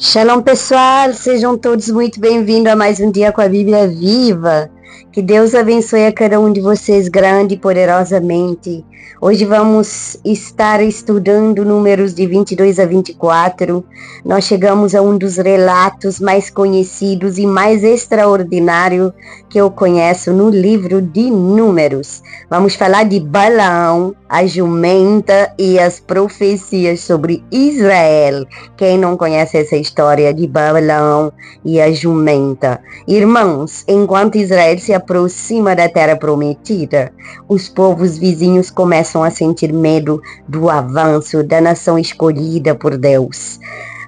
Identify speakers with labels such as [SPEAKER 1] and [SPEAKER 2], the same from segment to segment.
[SPEAKER 1] Shalom, pessoal, sejam todos muito bem-vindos a mais um dia com a Bíblia Viva. Que Deus abençoe a cada um de vocês grande e poderosamente. Hoje vamos estar estudando números de 22 a 24. Nós chegamos a um dos relatos mais conhecidos e mais extraordinário que eu conheço no livro de Números. Vamos falar de Balaão, a jumenta e as profecias sobre Israel. Quem não conhece essa história de Balaão e a jumenta? Irmãos, enquanto Israel se aproxima da terra prometida, os povos vizinhos começam a sentir medo do avanço da nação escolhida por Deus.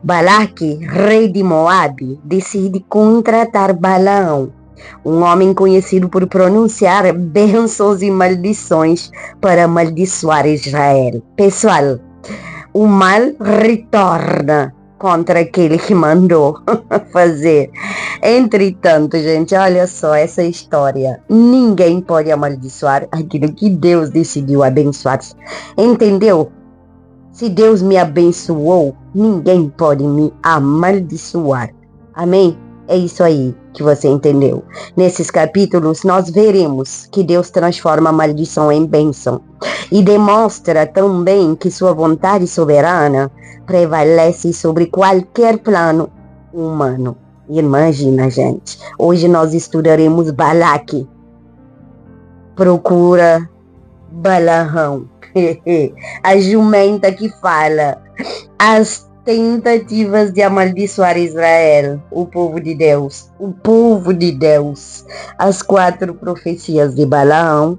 [SPEAKER 1] Balaque, rei de Moabe, decide contratar Balaão, um homem conhecido por pronunciar bênçãos e maldições para amaldiçoar Israel. Pessoal, o mal retorna contra aquele que mandou fazer. Entretanto, gente, olha só essa história. Ninguém pode amaldiçoar aquilo que Deus decidiu abençoar. Entendeu? Se Deus me abençoou, ninguém pode me amaldiçoar. Amém? É isso aí que você entendeu. Nesses capítulos, nós veremos que Deus transforma a maldição em bênção e demonstra também que sua vontade soberana prevalece sobre qualquer plano humano. Imagina, gente. Hoje nós estudaremos Balaque. Procura Balaão. A jumenta que fala. As tentativas de amaldiçoar Israel, o povo de Deus, as 4 profecias de Balaão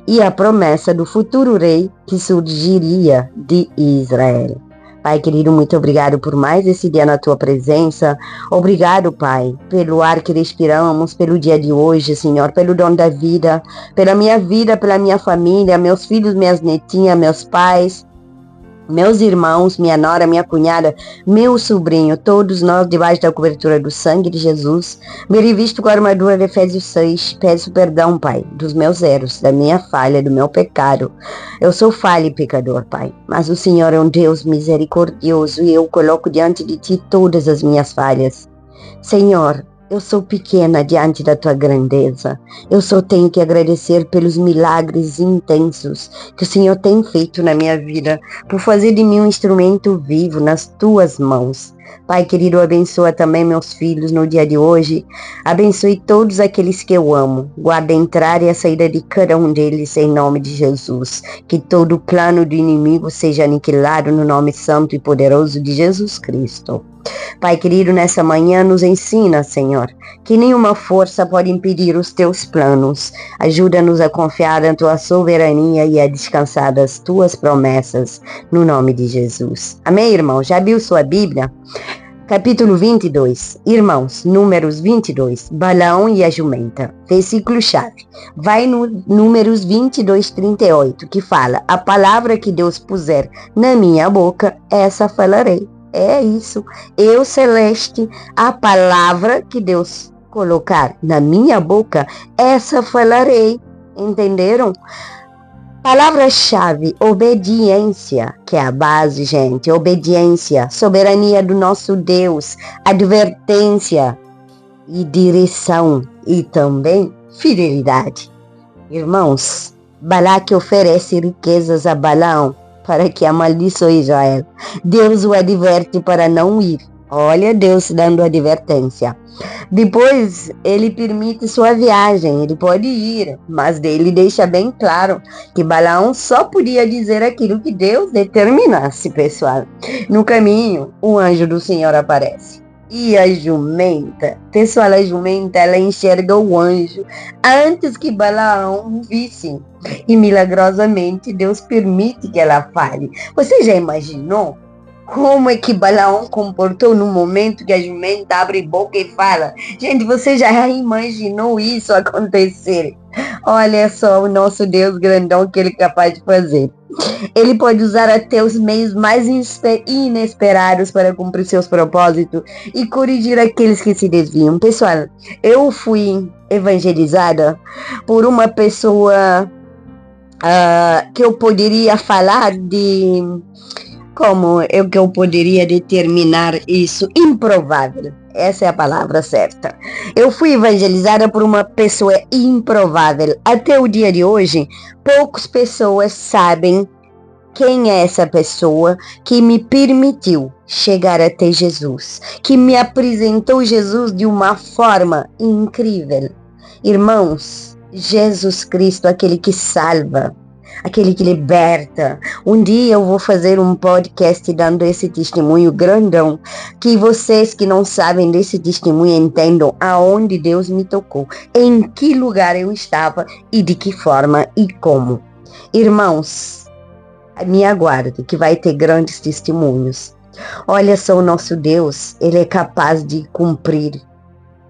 [SPEAKER 1] e a promessa do futuro rei que surgiria de Israel. Pai querido, muito obrigado por mais esse dia na tua presença. Obrigado, Pai, pelo ar que respiramos, pelo dia de hoje, Senhor, pelo dom da vida, pela minha vida, pela minha família, meus filhos, minhas netinhas, meus pais, meus irmãos, minha nora, minha cunhada, meu sobrinho, todos nós debaixo da cobertura do sangue de Jesus. Me revisto com a armadura de Efésios 6. Peço perdão, Pai, dos meus erros, da minha falha, do meu pecado. Eu sou falho e pecador, Pai, mas o Senhor é um Deus misericordioso e eu coloco diante de Ti todas as minhas falhas. Senhor, eu sou pequena diante da Tua grandeza. Eu só tenho que agradecer pelos milagres intensos que o Senhor tem feito na minha vida, por fazer de mim um instrumento vivo nas Tuas mãos. Pai querido, abençoa também meus filhos no dia de hoje. Abençoe todos aqueles que eu amo. Guarda a entrada e a saída de cada um deles em nome de Jesus. Que todo plano do inimigo seja aniquilado no nome santo e poderoso de Jesus Cristo. Pai querido, nessa manhã nos ensina, Senhor, que nenhuma força pode impedir os teus planos. Ajuda-nos a confiar na tua soberania e a descansar das tuas promessas, no nome de Jesus. Amém, irmão? Já abriu sua Bíblia? Capítulo 22. Irmãos, Números 22, Balaão e a jumenta. Versículo-chave. Vai no Números 22, 38, que fala: a palavra que Deus puser na minha boca, essa falarei. É isso, eu, Celeste, a palavra que Deus colocar na minha boca, essa falarei. Entenderam? Palavra-chave, obediência, que é a base, gente. Obediência, soberania do nosso Deus, advertência e direção e também fidelidade. Irmãos, Balaque oferece riquezas a Balaão para que amaldiçoe Israel. Deus o adverte para não ir. Olha Deus dando advertência. Depois ele permite sua viagem, ele pode ir, mas ele deixa bem claro que Balaão só podia dizer aquilo que Deus determinasse, pessoal. No caminho, o anjo do Senhor aparece. E a jumenta, pessoal, a jumenta, ela enxerga o anjo antes que Balaão o visse. E milagrosamente Deus permite que ela fale. Você já imaginou como é que Balaão comportou no momento que a jumenta abre boca e fala? Gente, você já imaginou isso acontecer? Olha só o nosso Deus grandão que ele é capaz de fazer. Ele pode usar até os meios mais inesperados para cumprir seus propósitos e corrigir aqueles que se desviam. Pessoal, eu fui evangelizada por uma pessoa que eu poderia falar de Como que eu poderia determinar isso? Improvável. Essa é a palavra certa. Eu fui evangelizada por uma pessoa improvável. Até o dia de hoje, poucas pessoas sabem quem é essa pessoa que me permitiu chegar até Jesus, que me apresentou Jesus de uma forma incrível. Irmãos, Jesus Cristo, aquele que salva, aquele que liberta. Um dia eu vou fazer um podcast dando esse testemunho grandão, que vocês que não sabem desse testemunho entendam aonde Deus me tocou, em que lugar eu estava e de que forma e como. Irmãos, me aguarde que vai ter grandes testemunhos. Olha só, o nosso Deus, ele é capaz de cumprir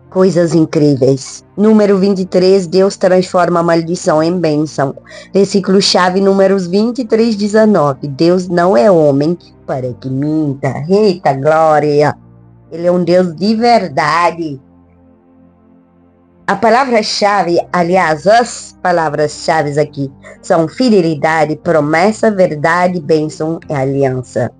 [SPEAKER 1] coisas incríveis. Número 23, Deus transforma a maldição em bênção. Versículo-chave, Números 23, 19. Deus não é homem para que minta. Eita glória! Ele é um Deus de verdade. A palavra-chave, aliás, as palavras-chave aqui são fidelidade, promessa, verdade, bênção e aliança.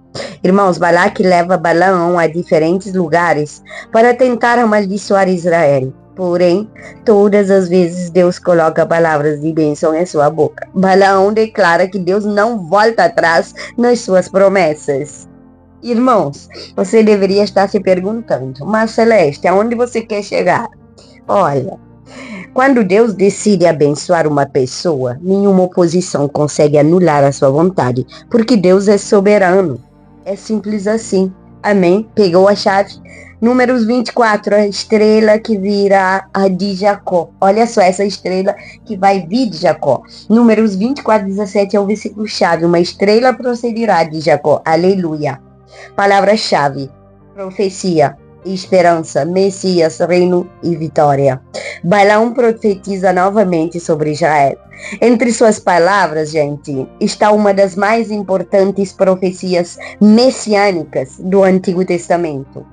[SPEAKER 1] Irmãos, Balaque leva Balaão a diferentes lugares para tentar amaldiçoar Israel. Porém, todas as vezes Deus coloca palavras de bênção em sua boca. Balaão declara que Deus não volta atrás nas suas promessas. Irmãos, você deveria estar se perguntando, mas Celeste, aonde você quer chegar? Olha, quando Deus decide abençoar uma pessoa, nenhuma oposição consegue anular a sua vontade, porque Deus é soberano. É simples assim. Amém? Pegou a chave? Números 24, a estrela que virá a de Jacó. Olha só, essa estrela que vai vir de Jacó. Números 24, 17 é o versículo chave. Uma estrela procederá de Jacó. Aleluia. Palavra-chave. Profecia, esperança, Messias, reino e vitória. Balaão profetiza novamente sobre Israel. Entre suas palavras, gente, está uma das mais importantes profecias messiânicas do Antigo Testamento.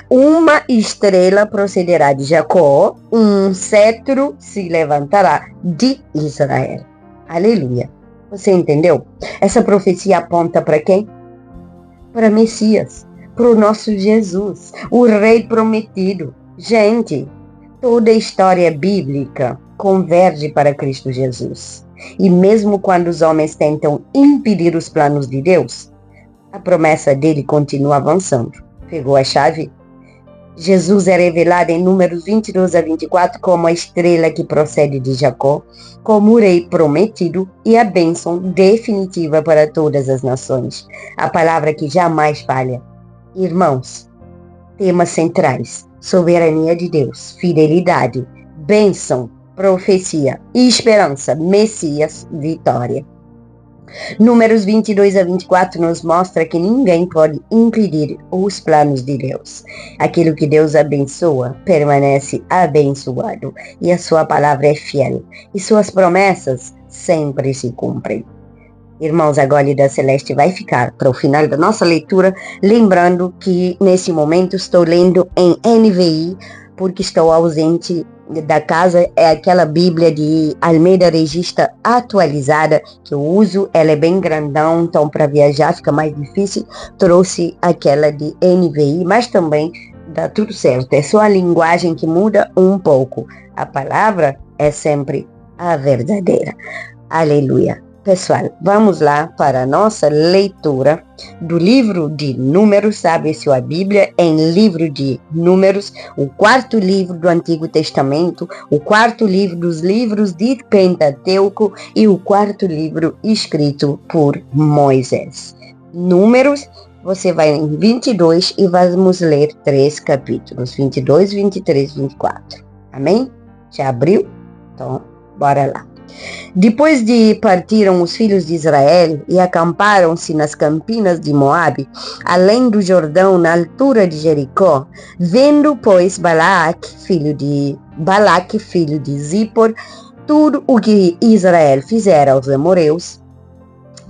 [SPEAKER 1] Uma estrela procederá de Jacó, um cetro se levantará de Israel. Aleluia. Você entendeu? Essa profecia aponta para quem? Para Messias, para o nosso Jesus, o Rei prometido. Gente, toda a história bíblica converge para Cristo Jesus. E mesmo quando os homens tentam impedir os planos de Deus, a promessa dele continua avançando. Pegou a chave? Jesus é revelado em Números 22 a 24 como a estrela que procede de Jacó, como o rei prometido e a bênção definitiva para todas as nações. A palavra que jamais falha. Irmãos, temas centrais: soberania de Deus, fidelidade, bênção, profecia, esperança, Messias, vitória. Números 22 a 24 nos mostra que ninguém pode impedir os planos de Deus. Aquilo que Deus abençoa permanece abençoado, e a sua palavra é fiel, e suas promessas sempre se cumprem. Irmãos, a Gólida Celeste vai ficar para o final da nossa leitura, lembrando que nesse momento estou lendo em NVI, porque estou ausente da casa. É aquela Bíblia de Almeida Regista atualizada que eu uso. Ela é bem grandão, então para viajar fica mais difícil. Trouxe aquela de NVI, mas também dá tudo certo. É só a linguagem que muda um pouco. A palavra é sempre a verdadeira. Aleluia. Pessoal, vamos lá para a nossa leitura do livro de Números. Abre sua Bíblia em livro de Números, o quarto livro do Antigo Testamento, o quarto livro dos livros de Pentateuco e o quarto livro escrito por Moisés. Números, você vai em 22 e vamos ler 3 capítulos, 22, 23, 24. Amém? Já abriu? Então, bora lá. Depois de partiram os filhos de Israel e acamparam-se nas campinas de Moabe, além do Jordão, na altura de Jericó, vendo, pois, Balaque, filho de Zippor, tudo o que Israel fizera aos amoreus,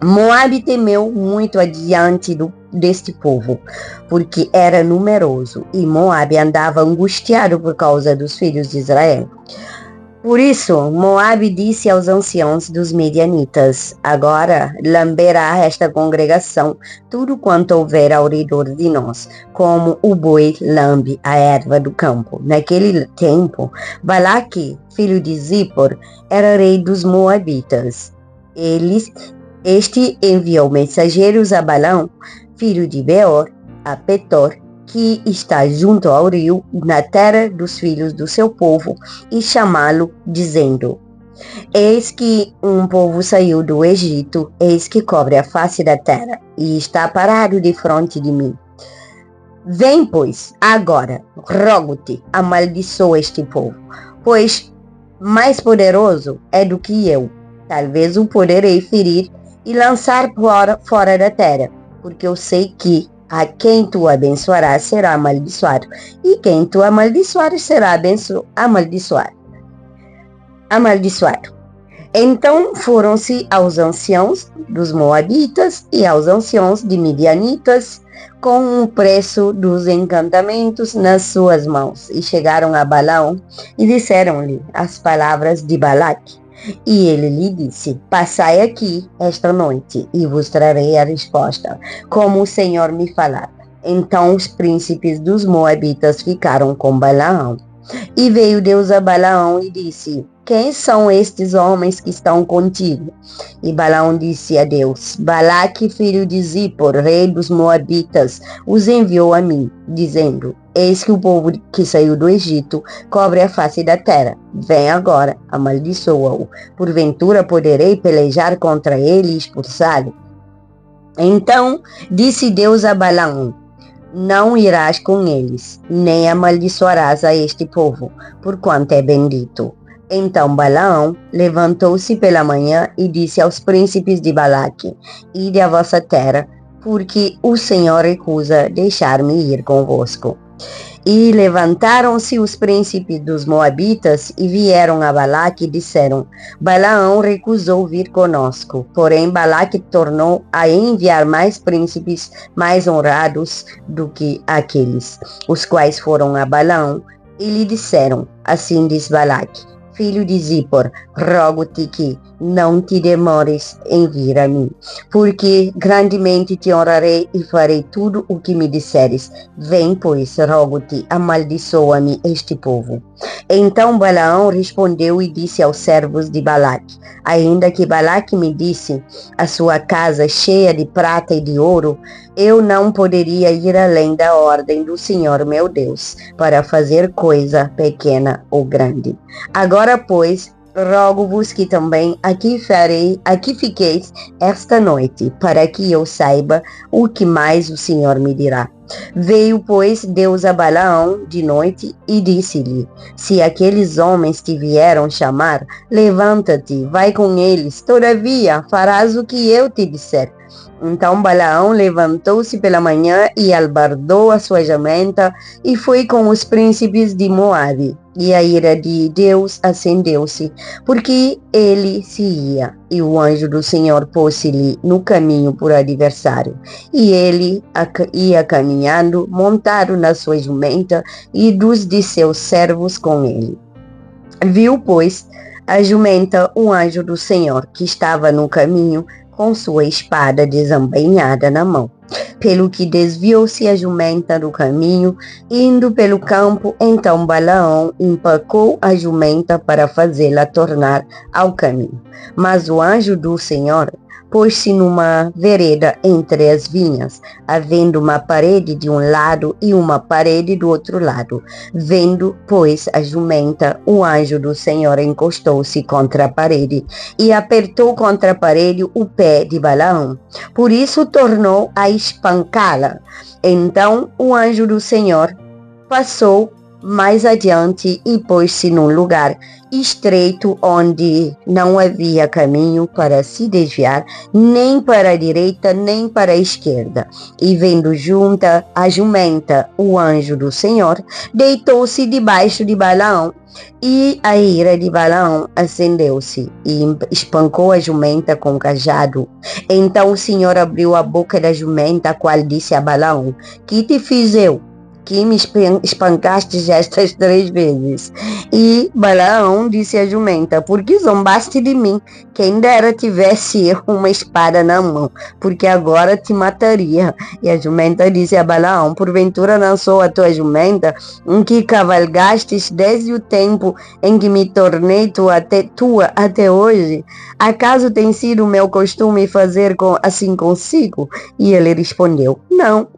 [SPEAKER 1] Moabe temeu muito adiante deste povo, porque era numeroso, e Moabe andava angustiado por causa dos filhos de Israel. Por isso, Moabe disse aos anciãos dos medianitas: agora lamberá esta congregação tudo quanto houver ao redor de nós, como o boi lambe a erva do campo. Naquele tempo, Balaque, filho de Zippor, era rei dos Moabitas. Este enviou mensageiros a Balaão, filho de Beor, a Petor, que está junto ao rio, na terra dos filhos do seu povo, e chamá-lo, dizendo: eis que um povo saiu do Egito, eis que cobre a face da terra, e está parado defronte de mim. Vem, pois, agora, rogo-te, amaldiçoa este povo, pois mais poderoso é do que eu. Talvez o poderei ferir e lançar fora da terra, porque eu sei que a quem tu abençoarás será amaldiçoado, e quem tu amaldiçoares será amaldiçoado. Então foram-se aos anciãos dos Moabitas e aos anciãos de Midianitas com o preço dos encantamentos nas suas mãos, e chegaram a Balaão e disseram-lhe as palavras de Balaque. E ele lhe disse: passai aqui esta noite e vos trarei a resposta, como o Senhor me falar. Então os príncipes dos Moabitas ficaram com Balaão. E veio Deus a Balaão e disse: quem são estes homens que estão contigo? E Balaão disse a Deus: Balaque, filho de Zippor, rei dos Moabitas, os enviou a mim, dizendo: eis que o povo que saiu do Egito cobre a face da terra. Vem agora, amaldiçoa-o. Porventura poderei pelejar contra ele e expulsá-lo? Então disse Deus a Balaão: não irás com eles, nem amaldiçoarás a este povo, porquanto é bendito. Então Balaão levantou-se pela manhã e disse aos príncipes de Balaque: ide à vossa terra, porque o Senhor recusa deixar-me ir convosco. E levantaram-se os príncipes dos Moabitas e vieram a Balaque e disseram: Balaão recusou vir conosco. Porém Balaque tornou a enviar mais príncipes mais honrados do que aqueles, os quais foram a Balaão e lhe disseram: assim diz Balaque, filho de Zippor, rogo-te que não te demores em vir a mim, porque grandemente te honrarei e farei tudo o que me disseres. Vem, pois, rogo-te, amaldiçoa-me este povo. Então Balaão respondeu e disse aos servos de Balaque: ainda que Balaque me disse, a sua casa cheia de prata e de ouro, eu não poderia ir além da ordem do Senhor meu Deus, para fazer coisa pequena ou grande. Agora, pois, rogo-vos que também aqui fiqueis esta noite, para que eu saiba o que mais o Senhor me dirá. Veio, pois, Deus a Balaão de noite e disse-lhe: se aqueles homens te vieram chamar, levanta-te, vai com eles, todavia farás o que eu te disser. Então Balaão levantou-se pela manhã e albardou a sua jumenta e foi com os príncipes de Moabe. E a ira de Deus acendeu-se, porque ele se ia, e o anjo do Senhor pôs-se-lhe no caminho por adversário. E ele ia caminhando, montado na sua jumenta, e dos de seus servos com ele. Viu, pois, a jumenta o anjo do Senhor, que estava no caminho, com sua espada desembainhada na mão. Pelo que desviou-se a jumenta do caminho, indo pelo campo. Então Balaão empacou a jumenta para fazê-la tornar ao caminho. Mas o anjo do Senhor pôs-se numa vereda entre as vinhas, havendo uma parede de um lado e uma parede do outro lado. Vendo, pois, a jumenta, o anjo do Senhor encostou-se contra a parede e apertou contra a parede o pé de Balaão. Por isso tornou a espancá-la. Então o anjo do Senhor passou mais adiante e pôs-se num lugar estreito onde não havia caminho para se desviar, nem para a direita, nem para a esquerda. E vendo junta a jumenta o anjo do Senhor, deitou-se debaixo de Balaão. E a ira de Balaão acendeu-se e espancou a jumenta com o cajado. Então o Senhor abriu a boca da jumenta, a qual disse a Balaão: que te fiz eu? que me espancaste estas 3 vezes? E Balaão disse à jumenta: por que zombaste de mim? Quem dera tivesse eu uma espada na mão, porque agora te mataria. E a jumenta disse a Balaão: porventura não sou a tua jumenta, em que cavalgastes desde o tempo em que me tornei tua até hoje? Acaso tem sido meu costume fazer assim consigo? E ele respondeu: não.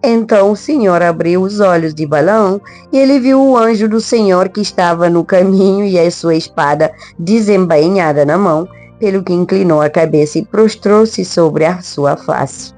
[SPEAKER 1] Então o Senhor abriu os olhos de Balaão e ele viu o anjo do Senhor que estava no caminho e a sua espada desembainhada na mão, pelo que inclinou a cabeça e prostrou-se sobre a sua face.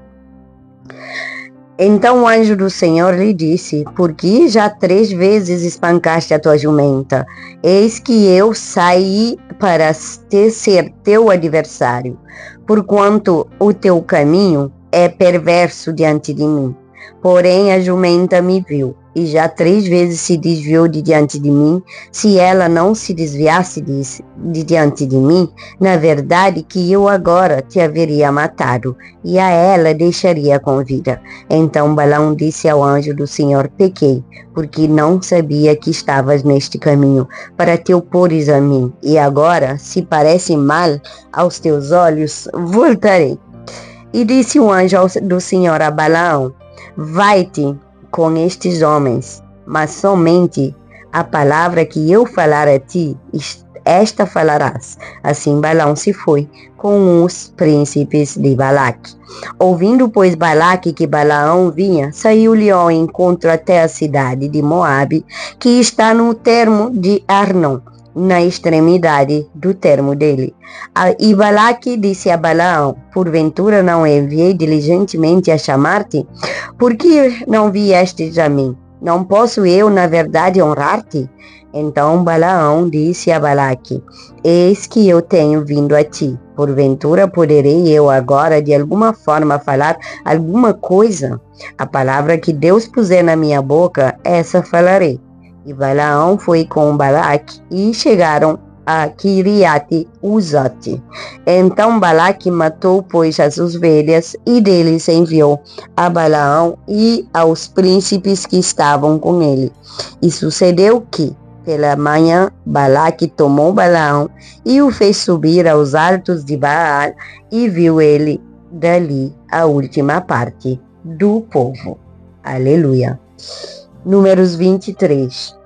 [SPEAKER 1] Então o anjo do Senhor lhe disse: por que já 3 vezes espancaste a tua jumenta? Eis que eu saí para ser teu adversário, porquanto o teu caminho é perverso diante de mim. Porém a jumenta me viu, e já 3 vezes se desviou de diante de mim. Se ela não se desviasse de diante de mim, na verdade que eu agora te haveria matado, e a ela deixaria com vida. Então Balaão disse ao anjo do Senhor: pequei, porque não sabia que estavas neste caminho, para te opores a mim, e agora, se parece mal aos teus olhos, voltarei. E disse o anjo do Senhor a Balaão: vai-te com estes homens, mas somente a palavra que eu falar a ti, esta falarás. Assim Balaão se foi com os príncipes de Balaque. Ouvindo, pois, Balaque que Balaão vinha, saiu-lhe ao encontro até a cidade de Moabe, que está no termo de Arnon, na extremidade do termo dele. E Balaque disse a Balaão: porventura não enviei diligentemente a chamar-te? Por que não viestes a mim? Não posso eu, na verdade, honrar-te? Então Balaão disse a Balaque: eis que eu tenho vindo a ti. Porventura poderei eu agora de alguma forma falar alguma coisa? A palavra que Deus puser na minha boca, essa falarei. E Balaão foi com Balaque e chegaram a Kiriate-Uzote. Então Balaque matou, pois, as ovelhas e deles enviou a Balaão e aos príncipes que estavam com ele. E sucedeu que, pela manhã, Balaque tomou Balaão e o fez subir aos altos de Baal, e viu ele dali a última parte do povo. Aleluia. Números 23.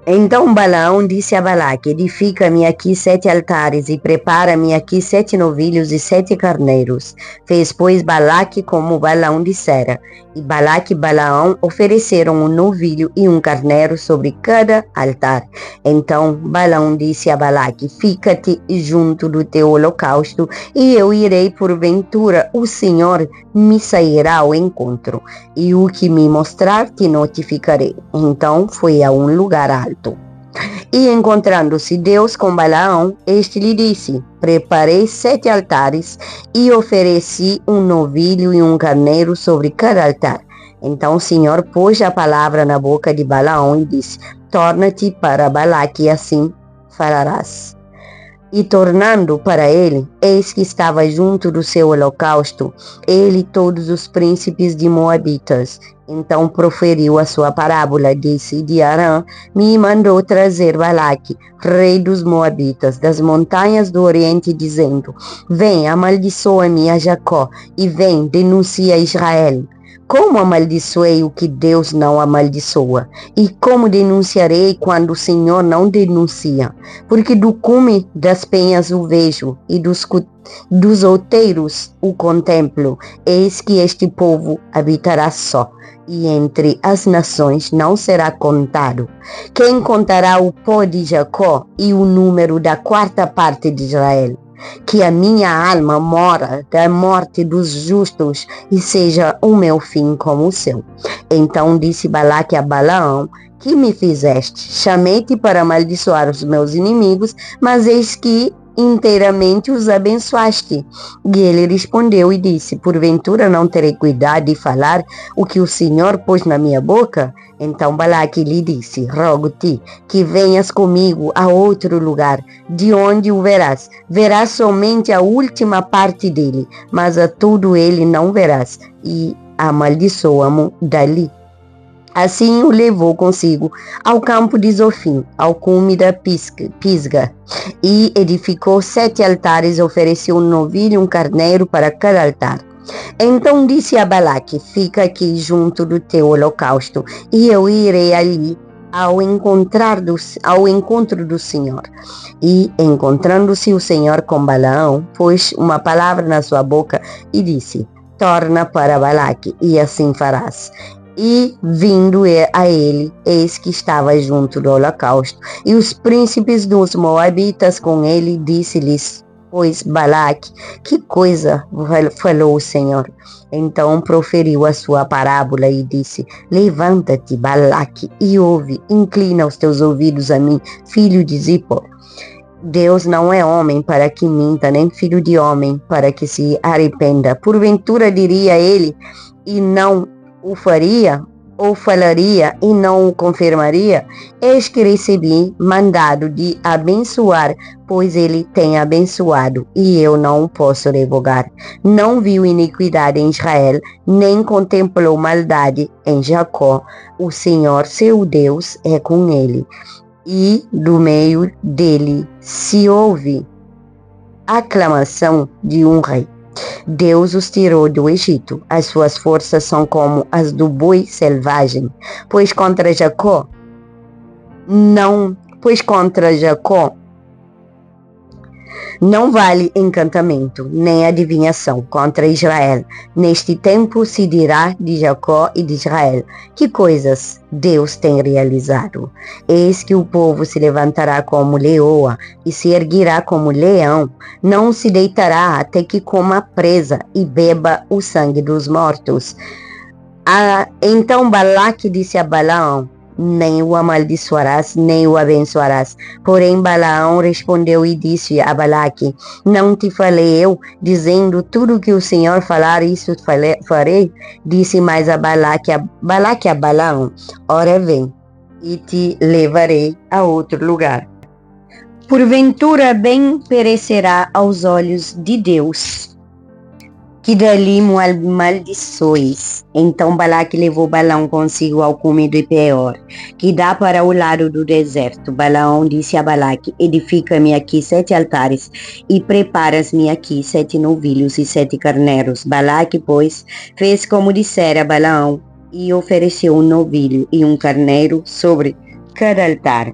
[SPEAKER 1] Então Balaão disse a Balaque: edifica-me aqui 7 altares e prepara-me aqui 7 novilhos e 7 carneiros. Fez, pois, Balaque como Balaão dissera. E Balaque e Balaão ofereceram um novilho e um carneiro sobre cada altar. Então Balaão disse a Balaque: fica-te junto do teu holocausto, e eu irei, porventura o Senhor me sairá ao encontro, e o que me mostrar te notificarei. Então foi a um lugar alto. E encontrando-se Deus com Balaão, este lhe disse: preparei 7 altares e ofereci um novilho e um carneiro sobre cada altar. Então o Senhor pôs a palavra na boca de Balaão e disse: torna-te para Balaque e assim falarás. E tornando para ele, eis que estava junto do seu holocausto, ele e todos os príncipes de Moabitas. Então proferiu a sua parábola, disse: de Arã me mandou trazer Balaque, rei dos Moabitas, das montanhas do Oriente, dizendo: vem, amaldiçoa-me a Jacó, e vem, denuncia a Israel. Como amaldiçoei o que Deus não amaldiçoa? E como denunciarei quando o Senhor não denuncia? Porque do cume das penhas o vejo, e dos outeiros o contemplo. Eis que este povo habitará só, e entre as nações não será contado. Quem contará o pó de Jacó e o número da 4ª parte de Israel? Que a minha alma mora da morte dos justos, e seja o meu fim como o seu. Então disse Balaque a Balaão: que me fizeste? Chamei-te para amaldiçoar os meus inimigos, mas eis que inteiramente os abençoaste. E ele respondeu e disse: porventura não terei cuidado de falar o que o Senhor pôs na minha boca? Então Balaque lhe disse: rogo-te que venhas comigo a outro lugar, de onde o verás. Verás somente a última parte dele, mas a tudo ele não verás. E amaldiçoa-mo dali. Assim o levou consigo ao campo de Zofim, ao cume da Pisga, e edificou 7 altares, ofereceu um novilho e um carneiro para cada altar. Então disse a Balaque: fica aqui junto do teu holocausto, e eu irei ali ao encontro do Senhor. E encontrando-se o Senhor com Balaão, pôs uma palavra na sua boca e disse: torna para Balaque, e assim farás. E vindo a ele, eis que estava junto do holocausto, e os príncipes dos moabitas com ele, disse-lhes, pois Balaque: que coisa falou o Senhor? Então proferiu a sua parábola e disse: levanta-te, Balaque, e ouve, inclina os teus ouvidos a mim, filho de Zippor. Deus não é homem para que minta, nem filho de homem para que se arrependa. Porventura diria ele, e não o faria, ou falaria e não o confirmaria? Eis que recebi mandado de abençoar, pois ele tem abençoado, e eu não o posso revogar. Não viu iniquidade em Israel, nem contemplou maldade em Jacó. O Senhor, seu Deus, é com ele, e do meio dele se ouve aclamação de um rei. Deus os tirou do Egito, as suas forças são como as do boi selvagem, pois contra Jacó não vale encantamento, nem adivinhação contra Israel. Neste tempo se dirá de Jacó e de Israel: que coisas Deus tem realizado. Eis que o povo se levantará como leoa e se erguirá como leão. Não se deitará até que coma a presa e beba o sangue dos mortos. Então Balaque disse a Balaão: nem o amaldiçoarás, nem o abençoarás. Porém Balaão respondeu e disse a Balaque: não te falei eu, dizendo tudo que o Senhor falar, isso farei? Disse mais a Balaque a Balaão: ora vem, e te levarei a outro lugar. Porventura bem perecerá aos olhos de Deus que dali maldiçois. Então Balaque levou Balaão consigo ao cume de Peor, que dá para o lado do deserto. Balaão disse a Balaque: edifica-me aqui 7 altares, e preparas-me aqui 7 novilhos e 7 carneiros. Balaque, pois, fez como dissera Balaão, e ofereceu um novilho e um carneiro sobre cada altar.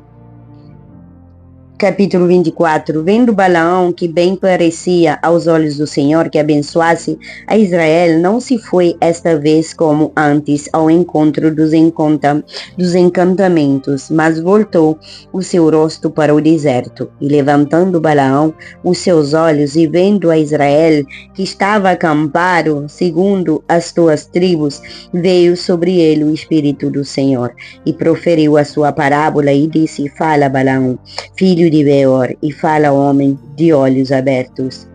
[SPEAKER 1] Capítulo 24. Vendo Balaão que bem parecia aos olhos do Senhor que abençoasse a Israel, não se foi esta vez como antes ao encontro dos encantamentos, mas voltou o seu rosto para o deserto. E levantando Balaão os seus olhos e vendo a Israel que estava acampado segundo as tuas tribos, veio sobre ele o Espírito do Senhor e proferiu a sua parábola e disse: fala, Balaão, filho de Beor, e fala, homem de olhos abertos.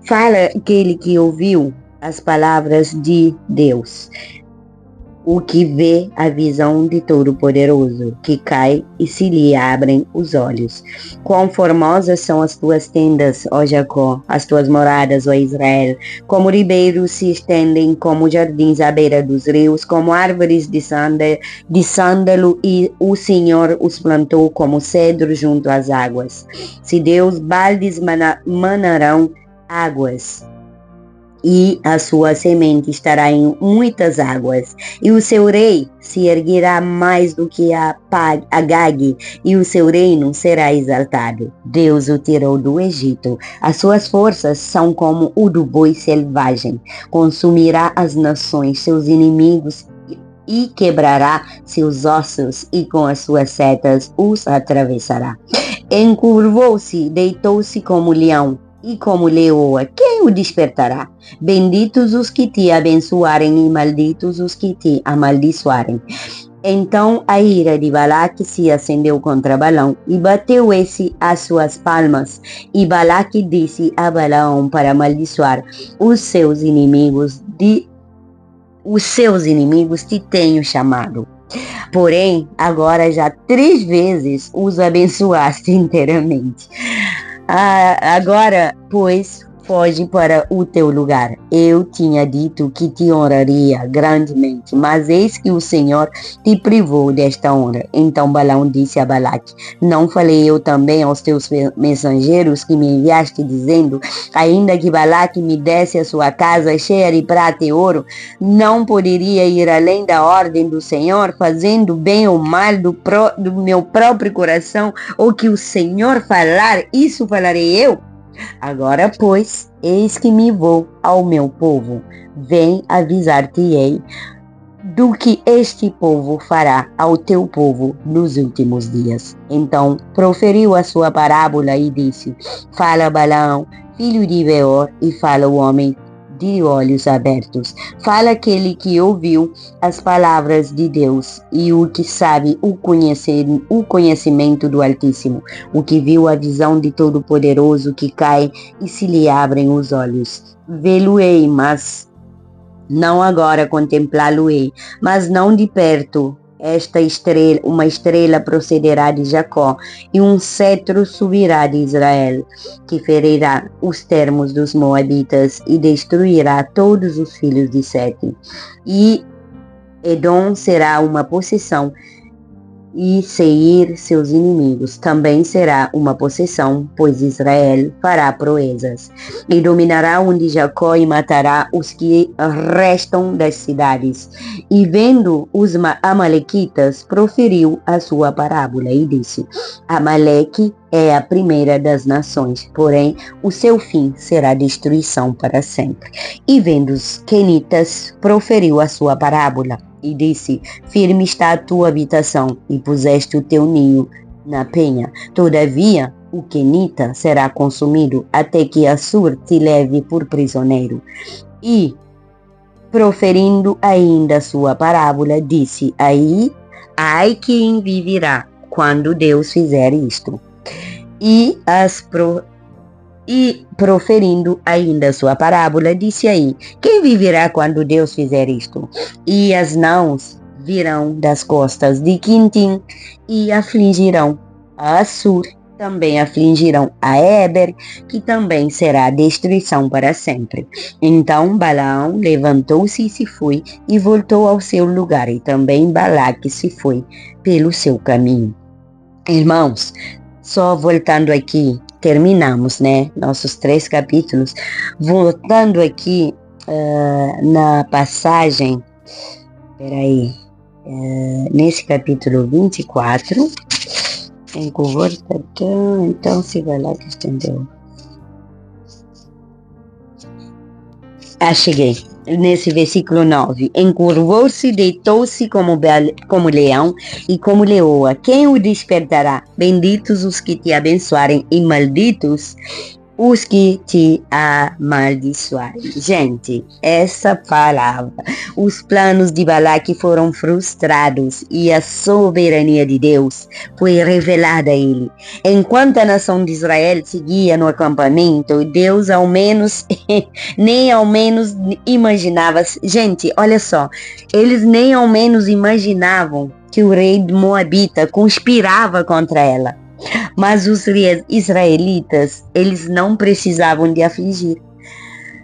[SPEAKER 1] Fala aquele que ouviu as palavras de Deus, o que vê a visão de Todo-Poderoso, que cai e se lhe abrem os olhos. Quão formosas são as tuas tendas, ó Jacó, as tuas moradas, ó Israel. Como ribeiros se estendem, como jardins à beira dos rios, como árvores de sândalo, e o Senhor os plantou como cedro junto às águas. Se Deus baldes manarão águas, e a sua semente estará em muitas águas, e o seu rei se erguerá mais do que a Agag, e o seu reino será exaltado. Deus o tirou do Egito, as suas forças são como o do boi selvagem. Consumirá as nações, seus inimigos, e quebrará seus ossos, e com as suas setas os atravessará. Encurvou-se, deitou-se como leão, e como leoa, quem o despertará? Benditos os que te abençoarem, e malditos os que te amaldiçoarem. Então a ira de Balaque se acendeu contra Balaão, e bateu esse as suas palmas. E Balaque disse a Balaão para amaldiçoar os seus inimigos: te tenho chamado. Porém, agora já 3 vezes os abençoaste inteiramente. Agora, pois, foge para o teu lugar. Eu tinha dito que te honraria grandemente, mas eis que o Senhor te privou desta honra. Então Balaão disse a Balaque: não falei eu também aos teus mensageiros que me enviaste, dizendo: ainda que Balaque me desse a sua casa cheia de prata e ouro, não poderia ir além da ordem do Senhor, fazendo bem ou mal do meu próprio coração, ou que o Senhor falar, isso falarei eu? Agora, pois, eis que me vou ao meu povo. Vem avisar-te-ei do que este povo fará ao teu povo nos últimos dias. Então proferiu a sua parábola e disse: fala Balaão, filho de Beor, e fala o homem de olhos abertos. Fala aquele que ouviu as palavras de Deus e o que sabe o conhecimento do Altíssimo, o que viu a visão de Todo-Poderoso que cai e se lhe abrem os olhos. Vê-lo-ei, mas não agora, contemplá-lo-ei, mas não de perto. Uma estrela procederá de Jacó, e um cetro subirá de Israel, que ferirá os termos dos moabitas e destruirá todos os filhos de Sete. E Edom será uma possessão, e Seir seus inimigos. Também será uma possessão, pois Israel fará proezas. E dominará onde Jacó e matará os que restam das cidades. E vendo os amalequitas, proferiu a sua parábola e disse: Amaleque é a primeira das nações, porém o seu fim será destruição para sempre. E vendo os quenitas, proferiu a sua parábola e disse: firme está a tua habitação, e puseste o teu ninho na penha. Todavia, o quenita será consumido, até que Assur te leve por prisioneiro. E, proferindo ainda a sua parábola, disse: ai quem viverá quando Deus fizer isto. E proferindo ainda a sua parábola, disse aí: quem viverá quando Deus fizer isto? E as naus virão das costas de Quintim e afligirão a Assur, também afligirão a Éber, que também será destruição para sempre. Então Balaão levantou-se e se foi, e voltou ao seu lugar, e também Balaque se foi pelo seu caminho. Irmãos, só voltando aqui, terminamos, né, nossos 3 capítulos, voltando aqui na passagem, nesse capítulo 24, então se vai lá que estendeu. Cheguei. Nesse versículo 9, encurvou-se, deitou-se como leão e como leoa. Quem o despertará? Benditos os que te abençoarem e malditos os que te amaldiçoarem. Gente, essa palavra, os planos de Balaque foram frustrados e a soberania de Deus foi revelada a ele. Enquanto a nação de Israel seguia no acampamento, Deus nem ao menos imaginava. Gente, olha só, eles nem ao menos imaginavam que o rei de Moabita conspirava contra ela. Mas os israelitas, eles não precisavam de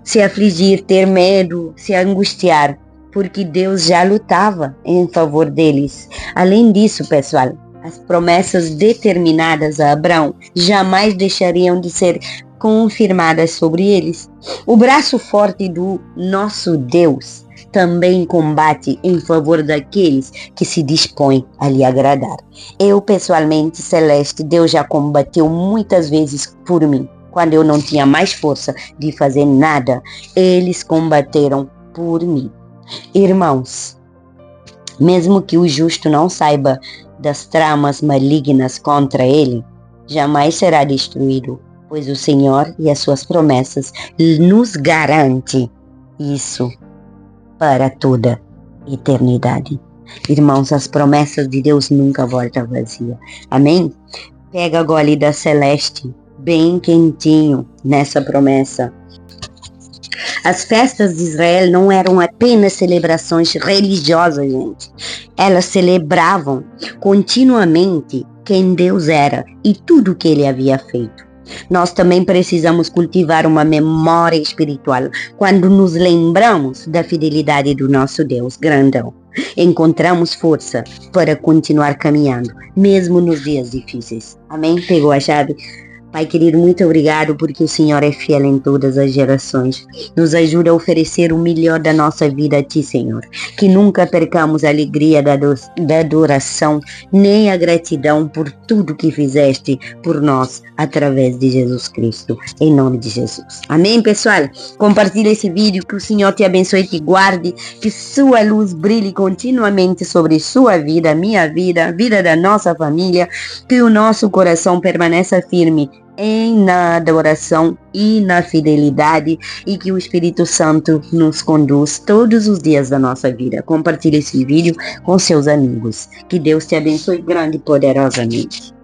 [SPEAKER 1] se afligir, ter medo, se angustiar, porque Deus já lutava em favor deles. Além disso, pessoal, as promessas determinadas a Abraão jamais deixariam de ser confirmadas sobre eles. O braço forte do nosso Deus também combate em favor daqueles que se dispõem a lhe agradar. Eu, pessoalmente, Celeste, Deus já combateu muitas vezes por mim. Quando eu não tinha mais força de fazer nada, eles combateram por mim. Irmãos, mesmo que o justo não saiba das tramas malignas contra ele, jamais será destruído, pois o Senhor e as suas promessas nos garante isso para toda eternidade. Irmãos, as promessas de Deus nunca voltam vazia. Amém? Pega a gole da Celeste bem quentinho nessa promessa. As festas de Israel não eram apenas celebrações religiosas, gente. Elas celebravam continuamente quem Deus era e tudo o que ele havia feito. Nós também precisamos cultivar uma memória espiritual quando nos lembramos da fidelidade do nosso Deus grandão. Encontramos força para continuar caminhando, mesmo nos dias difíceis. Amém? Pegou a chave? Pai querido, muito obrigado porque o Senhor é fiel em todas as gerações. Nos ajuda a oferecer o melhor da nossa vida a Ti, Senhor. Que nunca percamos a alegria da adoração, nem a gratidão por tudo que fizeste por nós, através de Jesus Cristo. Em nome de Jesus. Amém, pessoal? Compartilhe esse vídeo, que o Senhor te abençoe e te guarde, que sua luz brilhe continuamente sobre sua vida, minha vida, a vida da nossa família, que o nosso coração permaneça firme na adoração e na fidelidade, e que o Espírito Santo nos conduz todos os dias da nossa vida. Compartilhe esse vídeo com seus amigos. Que Deus te abençoe grande e poderosamente.